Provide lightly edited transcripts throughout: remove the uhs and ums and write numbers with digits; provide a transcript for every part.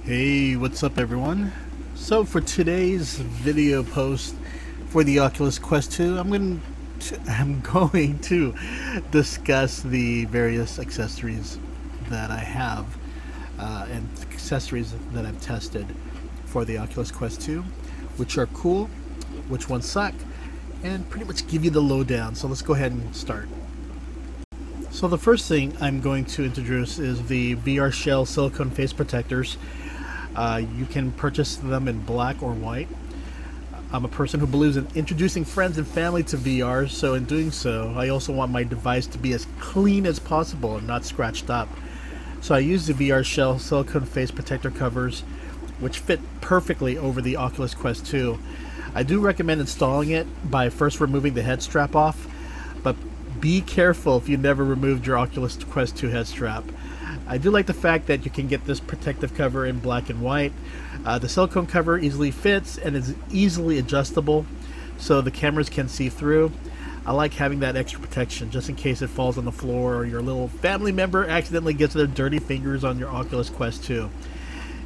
Hey, what's up everyone? So for today's video post for the Oculus Quest 2, I'm going to discuss the various accessories that I have and accessories that I've tested for the Oculus Quest 2, which are cool, which ones suck, and pretty much give you the lowdown. So let's go ahead and start. So the first thing I'm going to introduce is the VR Shell silicone face protectors. You can purchase them in black or white. I'm a person who believes in introducing friends and family to VR, so in doing so, I also want my device to be as clean as possible and not scratched up. So I use the VR Shell silicone face protector covers, which fit perfectly over the Oculus Quest 2. I do recommend installing it by first removing the head strap off, but be careful if you never removed your Oculus Quest 2 head strap. I do like the fact that you can get this protective cover in black and white. The silicone cover easily fits and is easily adjustable, so the cameras can see through. I like having that extra protection just in case it falls on the floor or your little family member accidentally gets their dirty fingers on your Oculus Quest 2.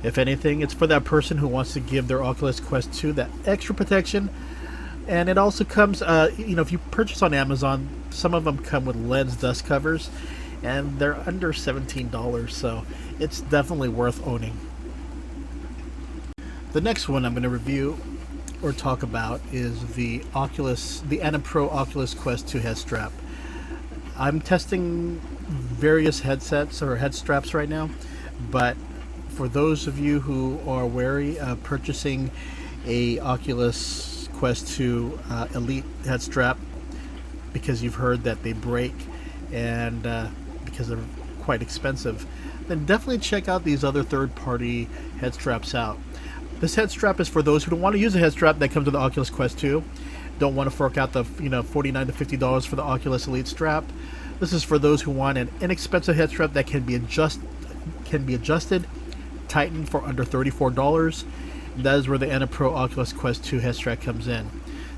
If anything, it's for that person who wants to give their Oculus Quest 2 that extra protection. And it also comes, if you purchase on Amazon, some of them come with lens dust covers, and they're under $17, so it's definitely worth owning. The next one I'm going to review or talk about is the ANNAPRO Oculus Quest 2 head strap. I'm testing various headsets or head straps right now, but for those of you who are wary of purchasing a Oculus Quest 2 Elite head strap because you've heard that they break and because they're quite expensive, then definitely check out these other third-party head straps out. This head strap is for those who don't want to use a head strap that comes with the Oculus Quest 2, don't want to fork out the $49 to $50 for the Oculus Elite strap. This is for those who want an inexpensive head strap that can be adjusted, tightened for under $34. And that is where the ANNAPRO Oculus Quest 2 head strap comes in.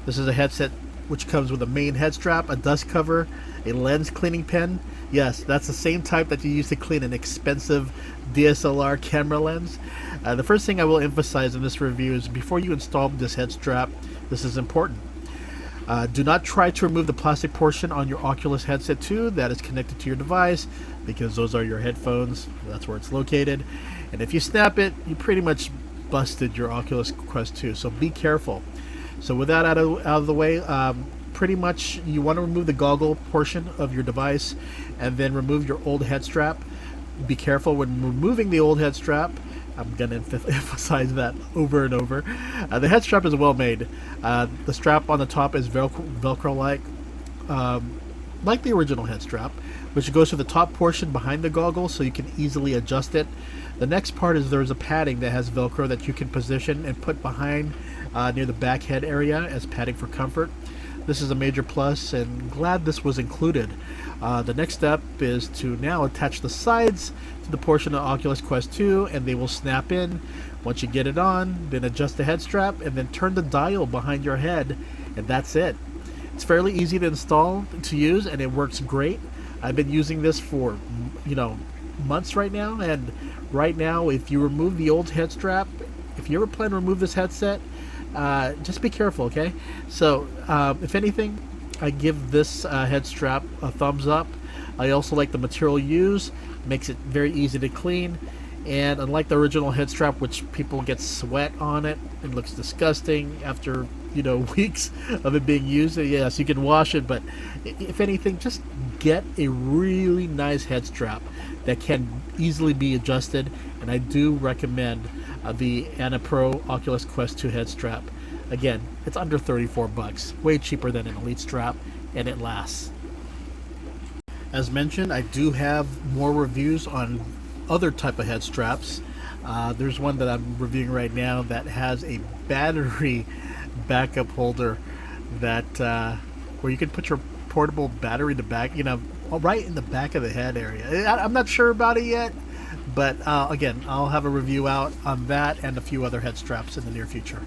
This is a headset which comes with a main head strap, a dust cover, a lens cleaning pen. Yes, that's the same type that you use to clean an expensive DSLR camera lens. The first thing I will emphasize in this review is before you install this head strap, this is important. Do not try to remove the plastic portion on your Oculus headset 2 that is connected to your device, because those are your headphones. That's where it's located. And if you snap it, you pretty much busted your Oculus Quest 2, so be careful. So with that out of the way, pretty much you want to remove the goggle portion of your device and then remove your old head strap. Be careful when removing the old head strap. I'm going to emphasize that over and over. The head strap is well made. The strap on the top is Velcro-like, like the original head strap, which goes to the top portion behind the goggle so you can easily adjust it. The next part is there's a padding that has Velcro that you can position and put behind near the back head area as padding for comfort. This is a major plus, and glad this was included. The next step is to now attach the sides to the portion of Oculus Quest 2, and they will snap in. Once you get it on, then adjust the head strap, and then turn the dial behind your head, and that's it. It's fairly easy to install, to use, and it works great. I've been using this for, months right now, and right now, if you remove the old head strap, if you ever plan to remove this headset, just be careful, okay? So, if anything, I give this head strap a thumbs up. I also like the material used. Makes it very easy to clean. And unlike the original head strap, which people get sweat on it, it looks disgusting after, weeks of it being used. Yes, you can wash it, but if anything, just get a really nice head strap that can easily be adjusted. And I do recommend the ANNAPRO Oculus Quest 2 head strap. Again, it's under $34, way cheaper than an Elite strap, and it lasts. As mentioned, I do have more reviews on other type of head straps. There's one that I'm reviewing right now that has a battery backup holder that where you can put your portable battery in the back, right in the back of the head area. I'm not sure about it yet, but again, I'll have a review out on that and a few other head straps in the near future.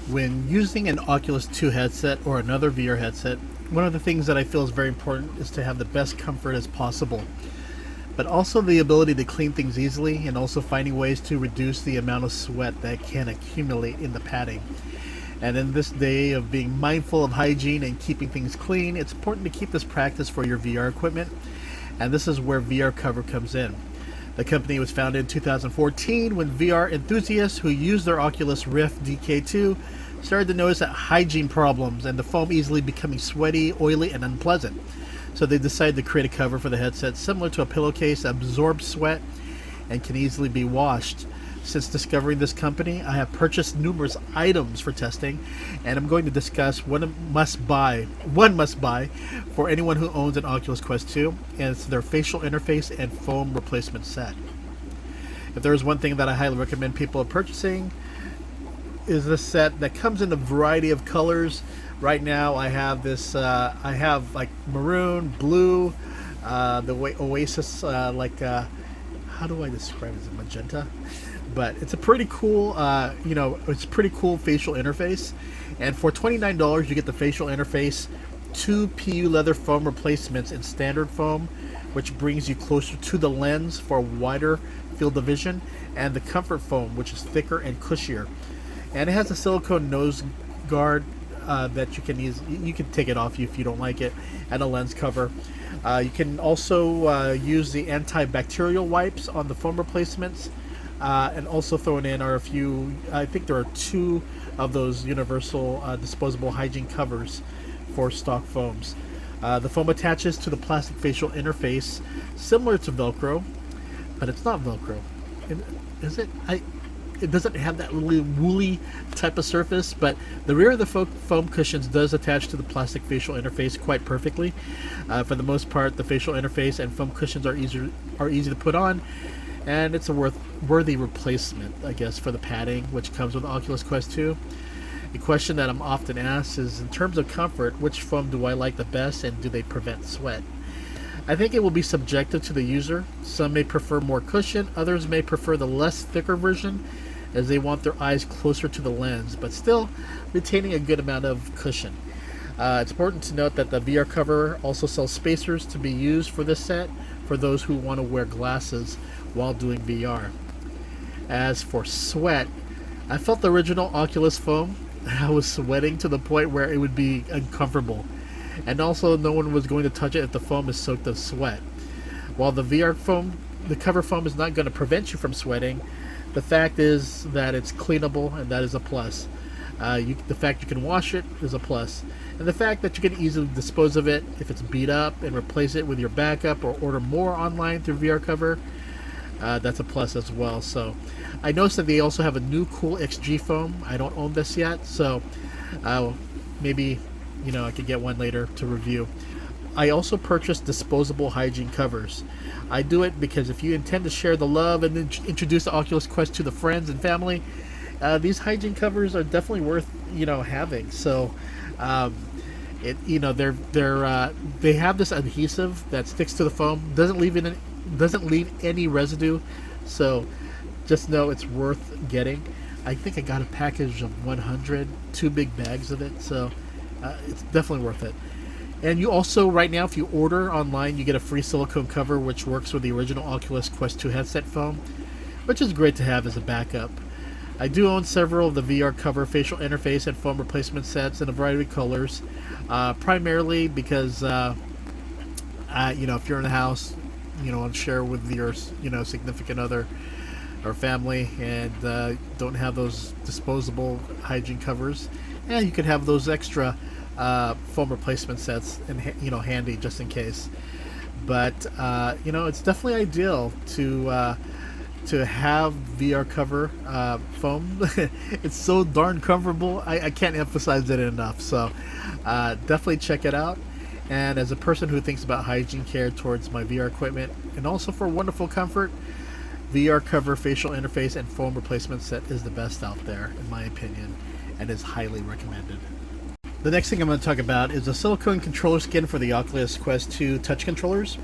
When using an Oculus 2 headset or another VR headset, one of the things that I feel is very important is to have the best comfort as possible. but also the ability to clean things easily and also finding ways to reduce the amount of sweat that can accumulate in the padding. And in this day of being mindful of hygiene and keeping things clean, it's important to keep this practice for your VR equipment. And this is where VRCover comes in. The company was founded in 2014 when VR enthusiasts who use their Oculus Rift DK2 started to notice that hygiene problems and the foam easily becoming sweaty, oily, and unpleasant. So they decided to create a cover for the headset similar to a pillowcase that absorbs sweat and can easily be washed. Since discovering this company, I have purchased numerous items for testing, and I'm going to discuss one must buy for anyone who owns an Oculus Quest 2, and it's their facial interface and foam replacement set. If there is one thing that I highly recommend people purchasing, is this set that comes in a variety of colors. Right now I have this, I have like maroon, blue, the Oasis, how do I describe it? Is it magenta? But it's a pretty cool, it's a pretty cool facial interface. And for $29, you get the facial interface, 2 PU leather foam replacements in standard foam, which brings you closer to the lens for a wider field of vision, and the comfort foam, which is thicker and cushier. And it has a silicone nose guard that you can take it off if you don't like it, and a lens cover. You can also use the antibacterial wipes on the foam replacements. And also thrown in are a few, I think there are 2 of those universal disposable hygiene covers for stock foams. The foam attaches to the plastic facial interface, similar to Velcro, but it's not Velcro. Is it? It doesn't have that really woolly type of surface, but the rear of the foam cushions does attach to the plastic facial interface quite perfectly. For the most part, the facial interface and foam cushions are easy to put on, and it's a worthy replacement, I guess, for the padding, which comes with Oculus Quest 2. The question that I'm often asked is, in terms of comfort, which foam do I like the best, and do they prevent sweat? I think it will be subjective to the user. Some may prefer more cushion, others may prefer the less thicker version, as they want their eyes closer to the lens, but still retaining a good amount of cushion. It's important to note that the VRCover also sells spacers to be used for this set for those who want to wear glasses while doing VR. As for sweat, I felt the original Oculus foam. I was sweating to the point where it would be uncomfortable, and also no one was going to touch it if the foam is soaked in sweat. While the VR foam, the cover foam, is not going to prevent you from sweating, the fact is that it's cleanable, and that is a plus. The fact you can wash it is a plus, and the fact that you can easily dispose of it if it's beat up and replace it with your backup or order more online through VRCover, that's a plus as well. So I noticed that they also have a new cool XG foam. I don't own this yet, so maybe I could get one later to review. I also purchased disposable hygiene covers. I do it because if you intend to share the love and introduce the Oculus Quest to the friends and family, these hygiene covers are definitely worth having. So they have this adhesive that sticks to the foam, doesn't leave any residue, so just know it's worth getting. I think I got a package of 100, 2 big bags of it, so it's definitely worth it. And you also, right now, if you order online, you get a free silicone cover which works with the original Oculus Quest 2 headset foam, which is great to have as a backup. I do own several of the VRCover facial interface and foam replacement sets in a variety of colors, primarily because if you're in the house, and share with your significant other or family, and don't have those disposable hygiene covers, and you could have those extra foam replacement sets and handy just in case. But it's definitely ideal to have VRCover foam. It's so darn comfortable. I can't emphasize it enough. So definitely check it out. And as a person who thinks about hygiene care towards my VR equipment, and also for wonderful comfort, VRCover facial interface and foam replacement set is the best out there, in my opinion, and is highly recommended. The next thing I'm going to talk about is a silicone controller skin for the Oculus Quest 2 touch controllers.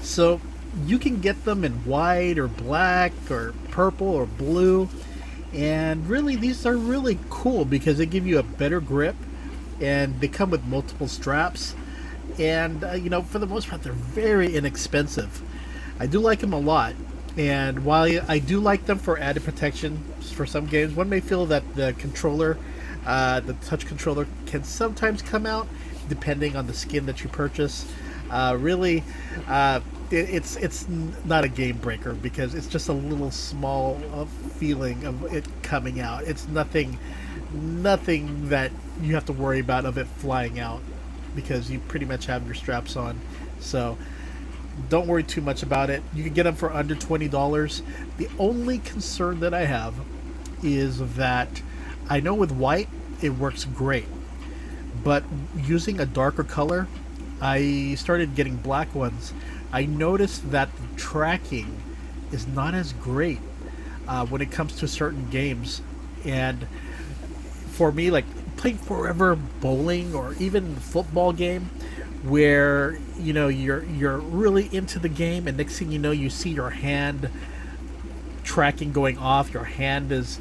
So you can get them in white or black or purple or blue, and really these are really cool because they give you a better grip, and they come with multiple straps, and for the most part they're very inexpensive. I do like them a lot. And while I do like them for added protection for some games, one may feel that the controller, the touch controller, can sometimes come out depending on the skin that you purchase. Really, it's not a game breaker because it's just a little small feeling of it coming out. It's nothing that you have to worry about of it flying out because you pretty much have your straps on. So don't worry too much about it. You can get them for under $20. The only concern that I have is that I know with white it works great, but using a darker color, I started getting black ones. I noticed that the tracking is not as great when it comes to certain games. And for me, like playing forever bowling or even football game, where you're really into the game, and next thing you know, you see your hand tracking going off. Your hand is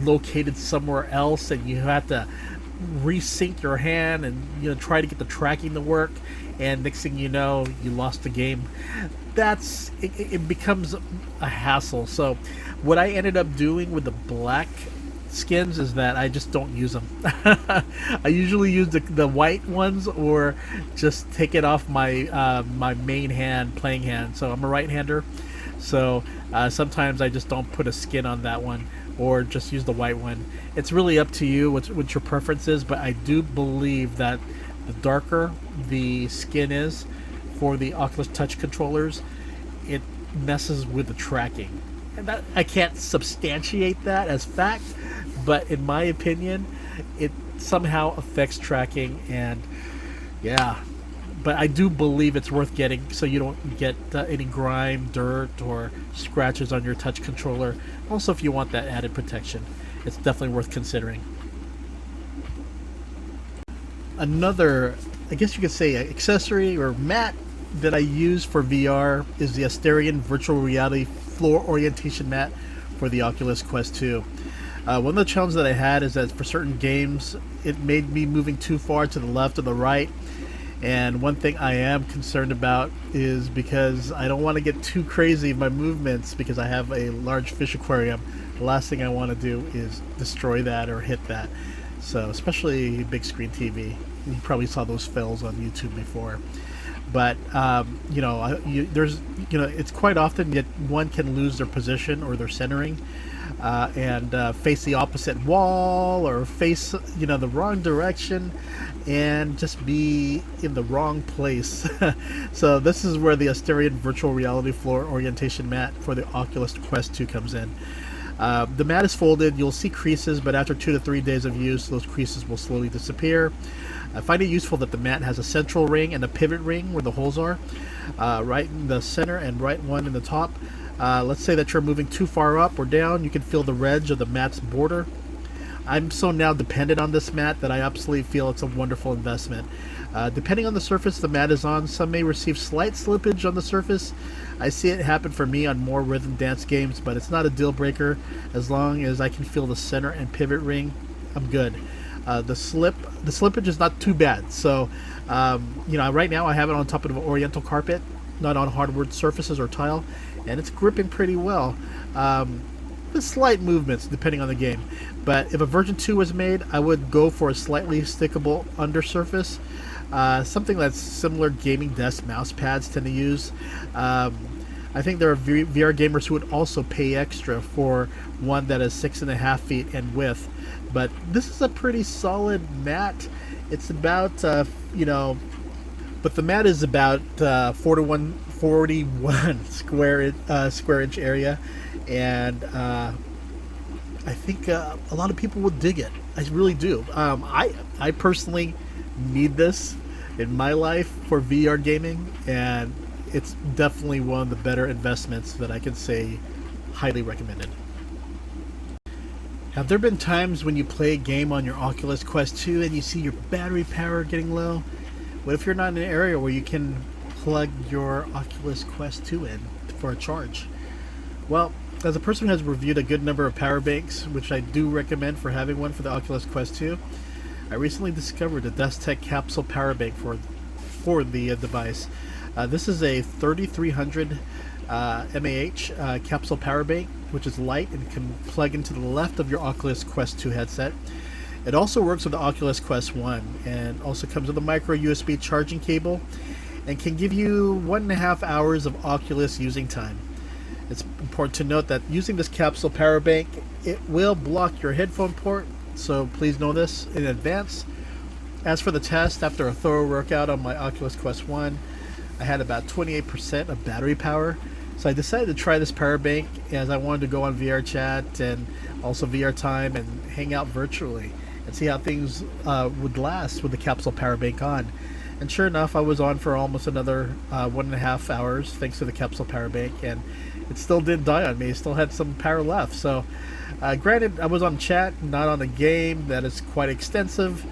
located somewhere else, and you have to resync your hand and try to get the tracking to work. And next thing you know, you lost the game. It becomes a hassle. So what I ended up doing with the black skins is that I just don't use them. I usually use the white ones, or just take it off my my main hand, playing hand. So I'm a right-hander, so sometimes I just don't put a skin on that one, or just use the white one. It's really up to you what your preference is, but I do believe that the darker the skin is for the Oculus Touch controllers, it messes with the tracking. And that, I can't substantiate that as fact, but in my opinion, it somehow affects tracking. And yeah, but I do believe it's worth getting so you don't get any grime, dirt, or scratches on your touch controller. Also, if you want that added protection, it's definitely worth considering. Another, I guess you could say, accessory or mat that I use for VR is the Asterion Virtual Reality Floor Orientation Mat for the Oculus Quest 2. One of the challenges that I had is that for certain games, it made me moving too far to the left or the right. And one thing I am concerned about is because I don't want to get too crazy in my movements, because I have a large fish aquarium. The last thing I want to do is destroy that or hit that. So, especially big screen TV. You probably saw those fails on YouTube before. But it's quite often that one can lose their position or their centering, and face the opposite wall, or face the wrong direction, and just be in the wrong place. So this is where the Asterion Virtual Reality Floor Orientation Mat for the Oculus Quest 2 comes in. The mat is folded. You'll see creases, but after 2 to 3 days of use, those creases will slowly disappear. I find it useful that the mat has a central ring and a pivot ring where the holes are, right in the center and right one in the top. Let's say that you're moving too far up or down, you can feel the edge of the mat's border. I'm so now dependent on this mat that I absolutely feel it's a wonderful investment. Depending on the surface the mat is on, some may receive slight slippage on the surface. I see it happen for me on more rhythm dance games, but it's not a deal breaker. As long as I can feel the center and pivot ring, I'm good. The slippage is not too bad. So, right now I have it on top of an oriental carpet, not on hardwood surfaces or tile, and it's gripping pretty well. With slight movements depending on the game. But if a version 2 was made, I would go for a slightly stickable undersurface. Something that's similar gaming desk mouse pads tend to use. I think there are VR gamers who would also pay extra for one that is 6.5 feet in width. But this is a pretty solid mat. It's about, but the mat is about 41 square inch area. And I think a lot of people will dig it. I really do. I personally need this in my life for VR gaming, and it's definitely one of the better investments that I can say highly recommended. Have there been times when you play a game on your Oculus Quest 2 and you see your battery power getting low? What if you're not in an area where you can plug your Oculus Quest 2 in for a charge? Well, as a person who has reviewed a good number of power banks, which I do recommend for having one for the Oculus Quest 2, I recently discovered a Destek Capsule power bank for the device. This is a 3300 mAh capsule power bank, which is light and can plug into the left of your Oculus Quest 2 headset. It also works with the Oculus Quest 1 and also comes with a micro USB charging cable and can give you 1.5 hours of Oculus using time. It's important to note that using this capsule power bank, it will block your headphone port, so please know this in advance. As for the test, after a thorough workout on my Oculus Quest 1, I had about 28% of battery power. So I decided to try this power bank as I wanted to go on VR chat and also VR time and hang out virtually and see how things would last with the capsule power bank on. And sure enough, I was on for almost another 1.5 hours thanks to the capsule power bank, and it still didn't die on me. It still had some power left. So granted, I was on chat, not on a game that is quite extensive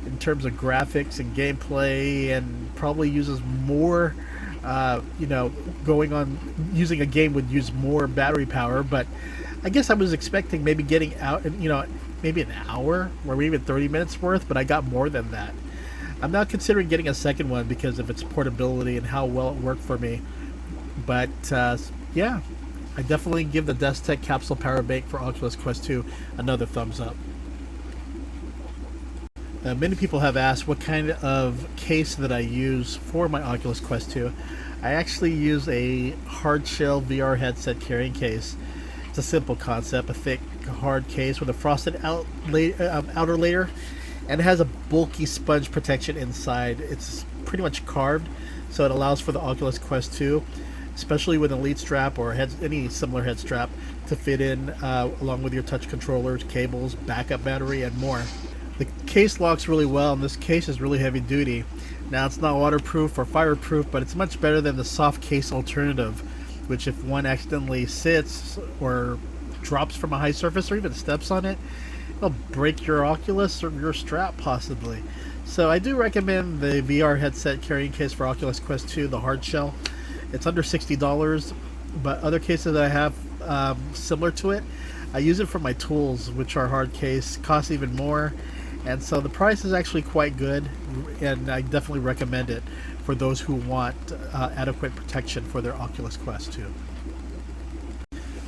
in terms of graphics and gameplay, and probably uses more going on using a game would use more battery power. But I guess I was expecting maybe getting out maybe an hour or even 30 minutes worth, but I got more than that. I'm now considering getting a second one because of its portability and how well it worked for me. But yeah, I definitely give the Destek capsule power bank for Oculus Quest 2 another thumbs up. Many people have asked what kind of case that I use for my Oculus Quest 2. I actually use a hard shell VR headset carrying case. It's a simple concept, a thick hard case with a frosted outer layer, and it has a bulky sponge protection inside. It's pretty much carved, so it allows for the Oculus Quest 2, especially with an Elite strap or any similar head strap, to fit in along with your touch controllers, cables, backup battery, and more. The case locks really well, and this case is really heavy duty. Now, it's not waterproof or fireproof, but it's much better than the soft case alternative, which if one accidentally sits or drops from a high surface or even steps on it, it'll break your Oculus or your strap possibly. So I do recommend the VR headset carrying case for Oculus Quest 2, the hard shell. It's under $60, but other cases that I have similar to it, I use it for my tools, which are hard case, cost even more. And so the price is actually quite good, and I definitely recommend it for those who want adequate protection for their Oculus Quest 2.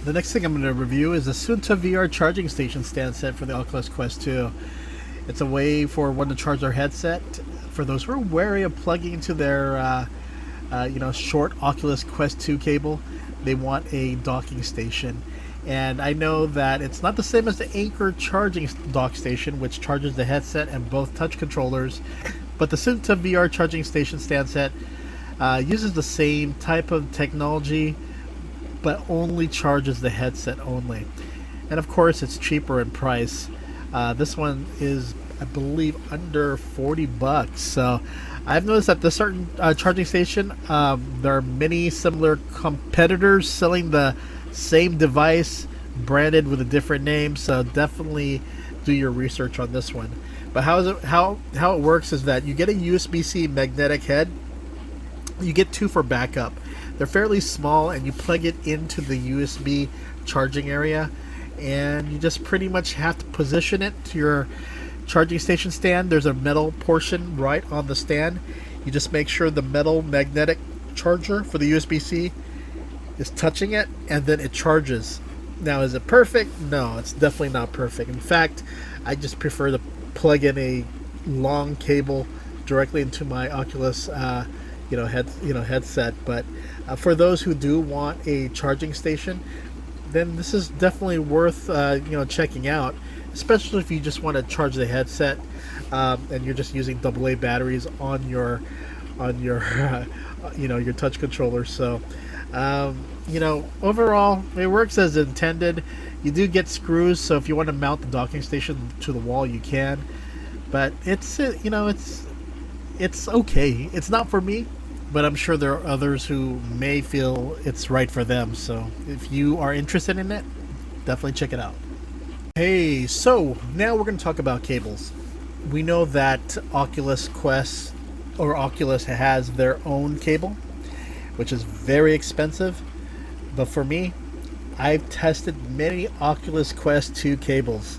The next thing I'm going to review is the Sunta VR charging station stand set for the Oculus Quest 2. It's a way for one to charge their headset. For those who are wary of plugging into their short Oculus Quest 2 cable, they want a docking station. And I know that it's not the same as the Anchor charging dock station, which charges the headset and both touch controllers, but the Sunta VR charging station stand set uses the same type of technology, but only charges the headset only. And of course, it's cheaper in price. This one is, I believe, under $40. So I've noticed that the certain charging station, there are many similar competitors selling the same device branded with a different name, so definitely do your research on this one. But how it works is that you get a USB-C magnetic head. You get two for backup. They're fairly small, and you plug it into the USB charging area, and you just pretty much have to position it to your charging station stand. There's a metal portion right on the stand. You just make sure the metal magnetic charger for the USB-C is touching it, and then it charges. Now, is it perfect? No, it's definitely not perfect. In fact, I just prefer to plug in a long cable directly into my Oculus headset. But for those who do want a charging station, then this is definitely worth checking out, especially if you just want to charge the headset and you're just using AA batteries on your your touch controller. So overall, it works as intended. You do get screws, so if you want to mount the docking station to the wall, you can. But it's okay. It's not for me, but I'm sure there are others who may feel it's right for them. So if you are interested in it, definitely check it out. Hey, so now we're going to talk about cables. We know that Oculus Quest or Oculus has their own cable, which is very expensive. But for me, I've tested many Oculus Quest 2 cables,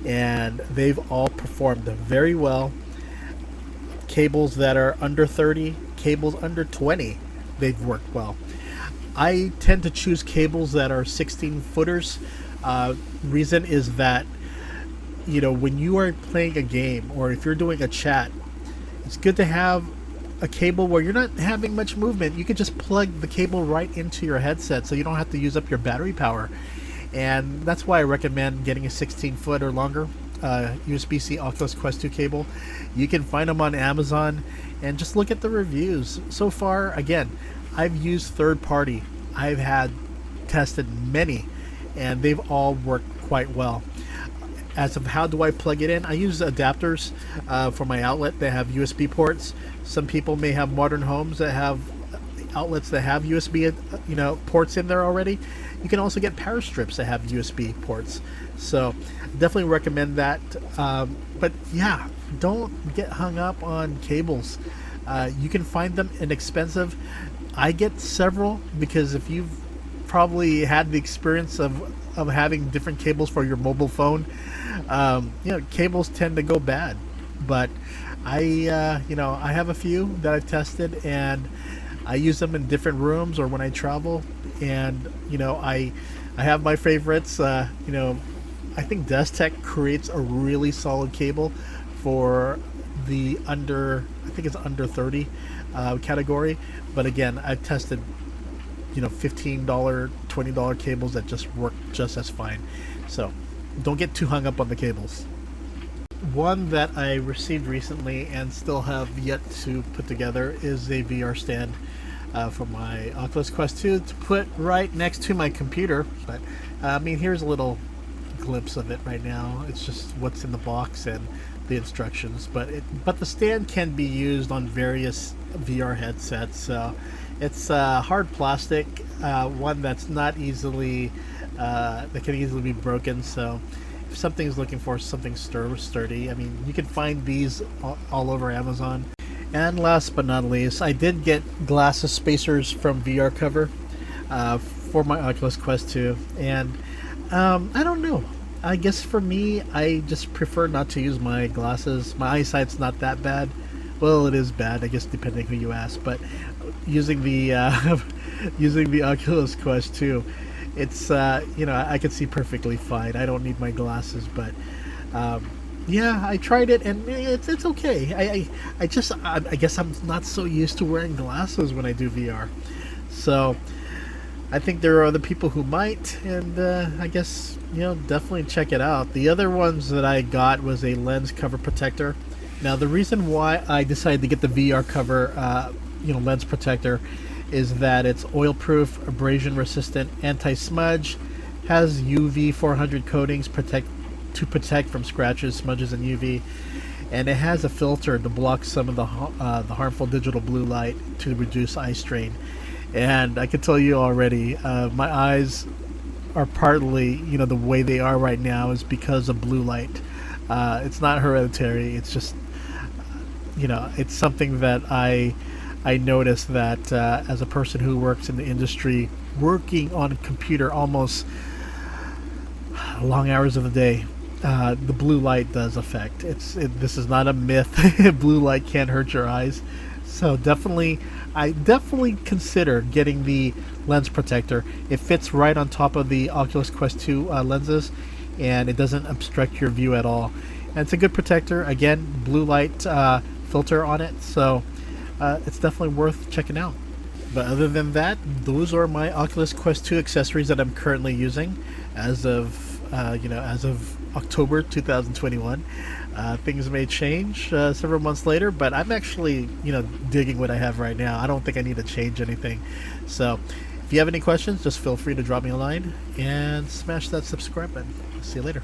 and they've all performed very well. Cables that are under 30, cables under 20, they've worked well. I tend to choose cables that are 16 footers. Reason is that, when you are playing a game or if you're doing a chat, it's good to have a cable where you're not having much movement. You could just plug the cable right into your headset so you don't have to use up your battery power. And that's why I recommend getting a 16 foot or longer USB-C Oculus Quest 2 cable. You can find them on Amazon and just look at the reviews. So far, again, I've used third party. I've had tested many and they've all worked quite well. As of how do I plug it in, I use adapters for my outlet that have USB ports. Some people may have modern homes that have outlets that have USB ports in there already. You can also get power strips that have USB ports. So definitely recommend that. But yeah, don't get hung up on cables. You can find them inexpensive. I get several because if you've probably had the experience of having different cables for your mobile phone, cables tend to go bad. But I have a few that I've tested and I use them in different rooms or when I travel, and I have my favorites. I think Destek creates a really solid cable for the under 30 category. But again, I've tested $15, $20 cables that just work just as fine. So don't get too hung up on the cables. One that I received recently and still have yet to put together is a VR stand for my Oculus Quest 2 to put right next to my computer. But here's a little glimpse of it right now. It's just what's in the box and the instructions. But the stand can be used on various VR headsets. So it's hard plastic, one that's not easily that can easily be broken. So if something's looking for something sturdy, you can find these all over Amazon. And last but not least, I did get glasses spacers from VRCover for my Oculus Quest 2. And I don't know. I guess for me, I just prefer not to use my glasses. My eyesight's not that bad. Well, it is bad, I guess, depending who you ask. But using the Oculus Quest 2, it's I can see perfectly fine. I don't need my glasses, but yeah, I tried it and it's okay. I guess I'm not so used to wearing glasses when I do VR. So I think there are other people who might, and I guess definitely check it out. The other ones that I got was a lens cover protector. Now the reason why I decided to get the VRCover lens protector is that it's oil-proof, abrasion-resistant, anti-smudge, has UV 400 coatings to protect from scratches, smudges, and UV, and it has a filter to block some of the harmful digital blue light to reduce eye strain. And I can tell you already, my eyes are partly, the way they are right now is because of blue light. It's not hereditary. It's just, it's something that I noticed that as a person who works in the industry, working on a computer almost long hours of the day, the blue light does affect. This is not a myth. Blue light can hurt your eyes. So I definitely consider getting the lens protector. It fits right on top of the Oculus Quest 2 lenses, and it doesn't obstruct your view at all. And it's a good protector. Again, blue light filter on it, so it's definitely worth checking out. But other than that, those are my Oculus Quest 2 accessories that I'm currently using as of October 2021. Things may change several months later, but I'm actually digging what I have right now. I don't think I need to change anything. So if you have any questions, just feel free to drop me a line and smash that subscribe button. See you later.